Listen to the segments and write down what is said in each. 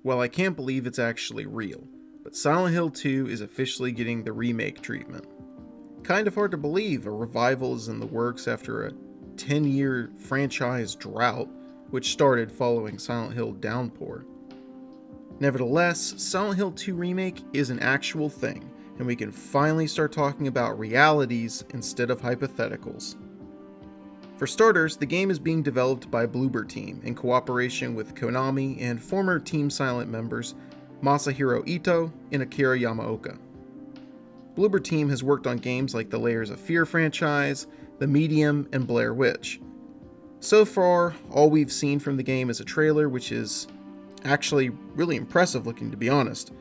Well, I can't believe it's actually real, but Silent Hill 2 is officially getting the remake treatment. Kind of hard to believe a revival is in the works after a 10-year franchise drought, which started following Silent Hill Downpour. Nevertheless, Silent Hill 2 Remake is an actual thing, and we can finally start talking about realities instead of hypotheticals. For starters, the game is being developed by Bloober Team in cooperation with Konami and former Team Silent members Masahiro Ito and Akira Yamaoka. Bloober Team has worked on games like the Layers of Fear franchise, The Medium, and Blair Witch. So far, all we've seen from the game is a trailer, which is actually really impressive looking, to be honest.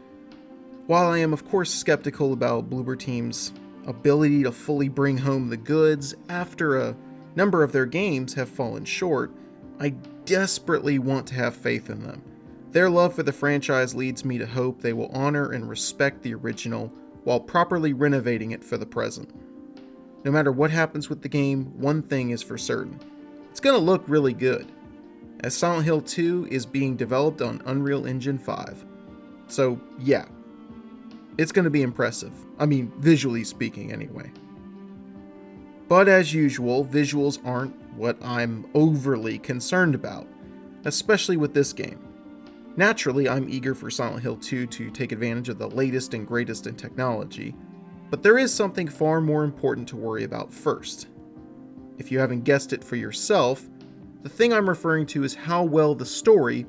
While I am of course skeptical about Bloober Team's ability to fully bring home the goods after a number of their games have fallen short, I desperately want to have faith in them. Their love for the franchise leads me to hope they will honor and respect the original while properly renovating it for the present. No matter what happens with the game, one thing is for certain. It's going to look really good, as Silent Hill 2 is being developed on Unreal Engine 5. So yeah, it's going to be impressive. I mean, visually speaking anyway. But as usual, visuals aren't what I'm overly concerned about, especially with this game. Naturally, I'm eager for Silent Hill 2 to take advantage of the latest and greatest in technology, but there is something far more important to worry about first. If you haven't guessed it for yourself, the thing I'm referring to is how well the story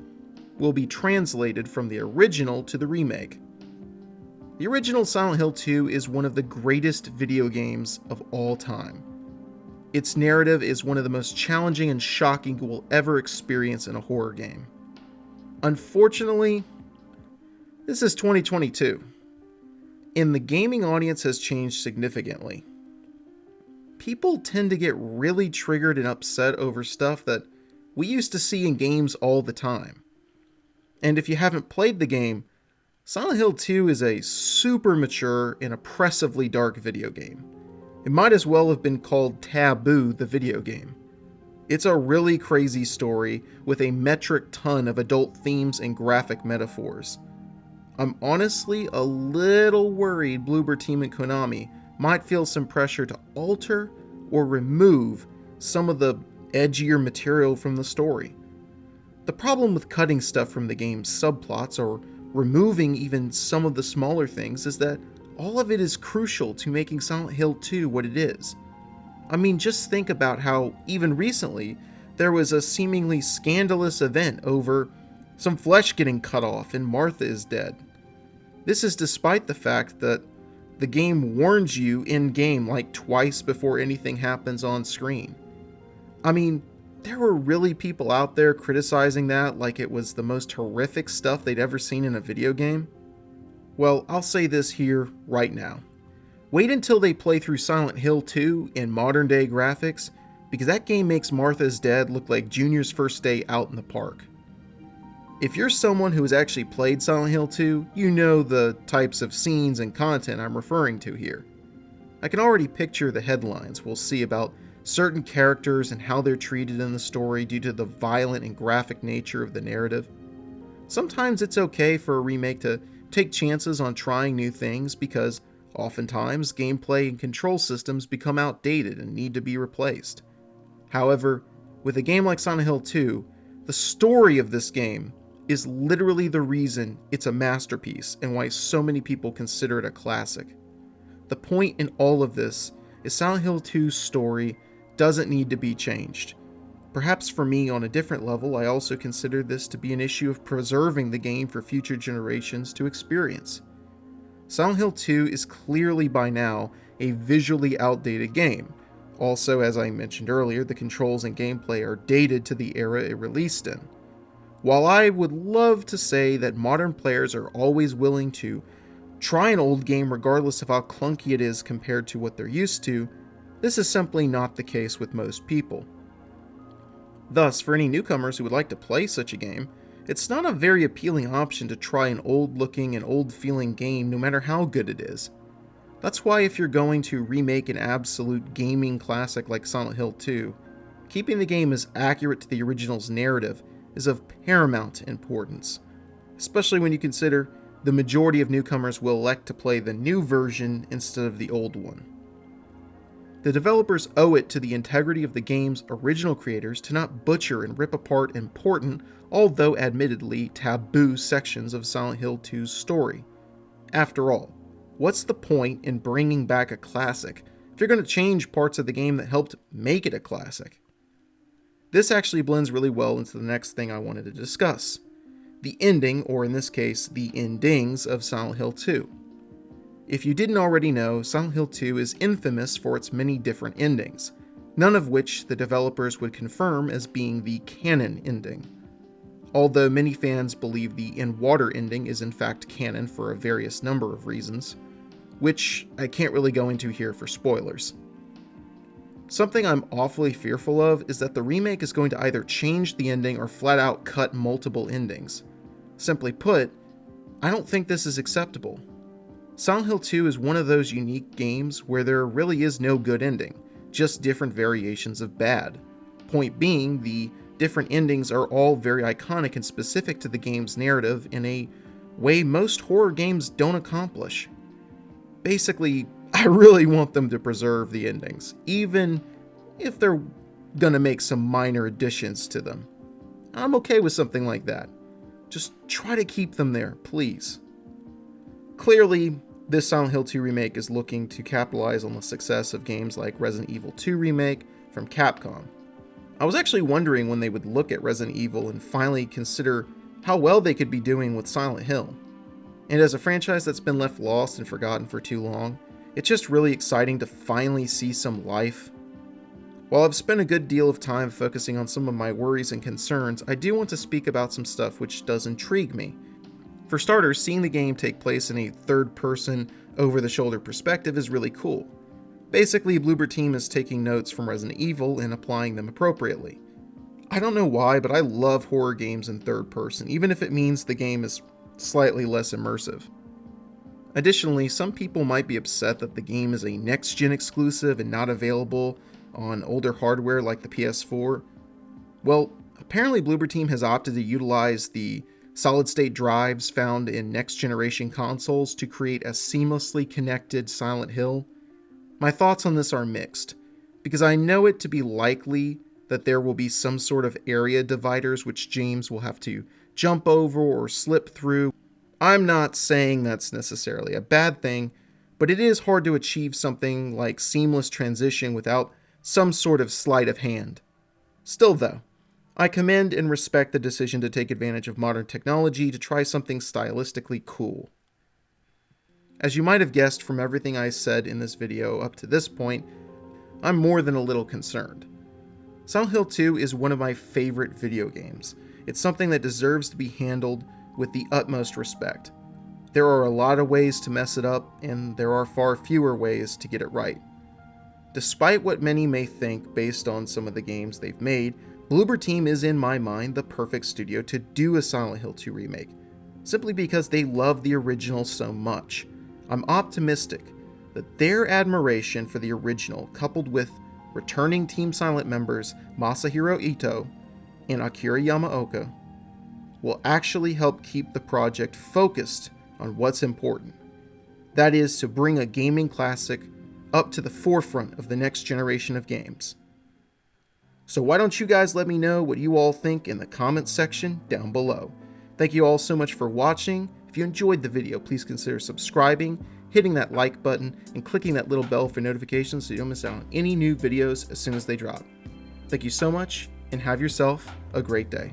will be translated from the original to the remake. The original Silent Hill 2 is one of the greatest video games of all time. Its narrative is one of the most challenging and shocking you will ever experience in a horror game. Unfortunately, this is 2022, and the gaming audience has changed significantly. People tend to get really triggered and upset over stuff that we used to see in games all the time. And if you haven't played the game, Silent Hill 2 is a super mature and oppressively dark video game. It might as well have been called Taboo, the video game. It's a really crazy story with a metric ton of adult themes and graphic metaphors. I'm honestly a little worried Bloober Team and Konami might feel some pressure to alter or remove some of the edgier material from the story. The problem with cutting stuff from the game's subplots or removing even some of the smaller things is that all of it is crucial to making Silent Hill 2 what it is. I mean, just think about how, even recently, there was a seemingly scandalous event over some flesh getting cut off and Martha is dead. This is despite the fact that the game warns you in-game like twice before anything happens on screen. I mean, there were really people out there criticizing that like it was the most horrific stuff they'd ever seen in a video game. Well, I'll say this here right now. Wait until they play through Silent Hill 2 in modern day graphics, because that game makes Martha's Dead look like Junior's first day out in the park. If you're someone who has actually played Silent Hill 2, you know the types of scenes and content I'm referring to here. I can already picture the headlines we'll see about certain characters and how they're treated in the story due to the violent and graphic nature of the narrative. Sometimes it's okay for a remake to take chances on trying new things because oftentimes gameplay and control systems become outdated and need to be replaced. However, with a game like Silent Hill 2, the story of this game is literally the reason it's a masterpiece and why so many people consider it a classic. The point in all of this is Silent Hill 2's story doesn't need to be changed. Perhaps for me on a different level, I also consider this to be an issue of preserving the game for future generations to experience. Silent Hill 2 is clearly by now a visually outdated game. Also, as I mentioned earlier, the controls and gameplay are dated to the era it released in. While I would love to say that modern players are always willing to try an old game regardless of how clunky it is compared to what they're used to, this is simply not the case with most people. Thus, for any newcomers who would like to play such a game, it's not a very appealing option to try an old-looking and old-feeling game no matter how good it is. That's why if you're going to remake an absolute gaming classic like Silent Hill 2, keeping the game as accurate to the original's narrative is of paramount importance. especially when you consider the majority of newcomers will elect to play the new version instead of the old one. The developers owe it to the integrity of the game's original creators to not butcher and rip apart important, although admittedly taboo sections of Silent Hill 2's story. After all, what's the point in bringing back a classic if you're going to change parts of the game that helped make it a classic? This actually blends really well into the next thing I wanted to discuss: the ending, or in this case, the endings of Silent Hill 2. If you didn't already know, Silent Hill 2 is infamous for its many different endings, none of which the developers would confirm as being the canon ending. Although many fans believe the in-water ending is in fact canon for a various number of reasons, which I can't really go into here for spoilers. Something I'm awfully fearful of is that the remake is going to either change the ending or flat out cut multiple endings. Simply put, I don't think this is acceptable. Silent Hill 2 is one of those unique games where there really is no good ending, just different variations of bad. Point being, the different endings are all very iconic and specific to the game's narrative in a way most horror games don't accomplish. Basically, I really want them to preserve the endings, even if they're gonna make some minor additions to them. I'm okay with something like that. Just try to keep them there, please. Clearly, this Silent Hill 2 remake is looking to capitalize on the success of games like Resident Evil 2 Remake from Capcom. I was actually wondering when they would look at Resident Evil and finally consider how well they could be doing with Silent Hill. And as a franchise that's been left lost and forgotten for too long, it's just really exciting to finally see some life. While I've spent a good deal of time focusing on some of my worries and concerns, I do want to speak about some stuff which does intrigue me. For starters, seeing the game take place in a third-person, over-the-shoulder perspective is really cool. Basically, Bloober Team is taking notes from Resident Evil and applying them appropriately. I don't know why, but I love horror games in third person, even if it means the game is slightly less immersive. Additionally, some people might be upset that the game is a next-gen exclusive and not available on older hardware like the PS4. Well, apparently Bloober Team has opted to utilize the solid-state drives found in next-generation consoles to create a seamlessly connected Silent Hill. My thoughts on this are mixed, because I know it to be likely that there will be some sort of area dividers which James will have to jump over or slip through. I'm not saying that's necessarily a bad thing, but it is hard to achieve something like seamless transition without some sort of sleight of hand. Still though, I commend and respect the decision to take advantage of modern technology to try something stylistically cool. As you might have guessed from everything I said in this video up to this point, I'm more than a little concerned. Silent Hill 2 is one of my favorite video games. It's something that deserves to be handled with the utmost respect. There are a lot of ways to mess it up, and there are far fewer ways to get it right. Despite what many may think based on some of the games they've made, Bloober Team is in my mind the perfect studio to do a Silent Hill 2 remake, simply because they love the original so much. I'm optimistic that their admiration for the original, coupled with returning Team Silent members Masahiro Ito and Akira Yamaoka, will actually help keep the project focused on what's important. That is, to bring a gaming classic up to the forefront of the next generation of games. So why don't you guys let me know what you all think in the comments section down below. Thank you all so much for watching. If you enjoyed the video, please consider subscribing, hitting that like button, and clicking that little bell for notifications so you don't miss out on any new videos as soon as they drop. Thank you so much, and have yourself a great day.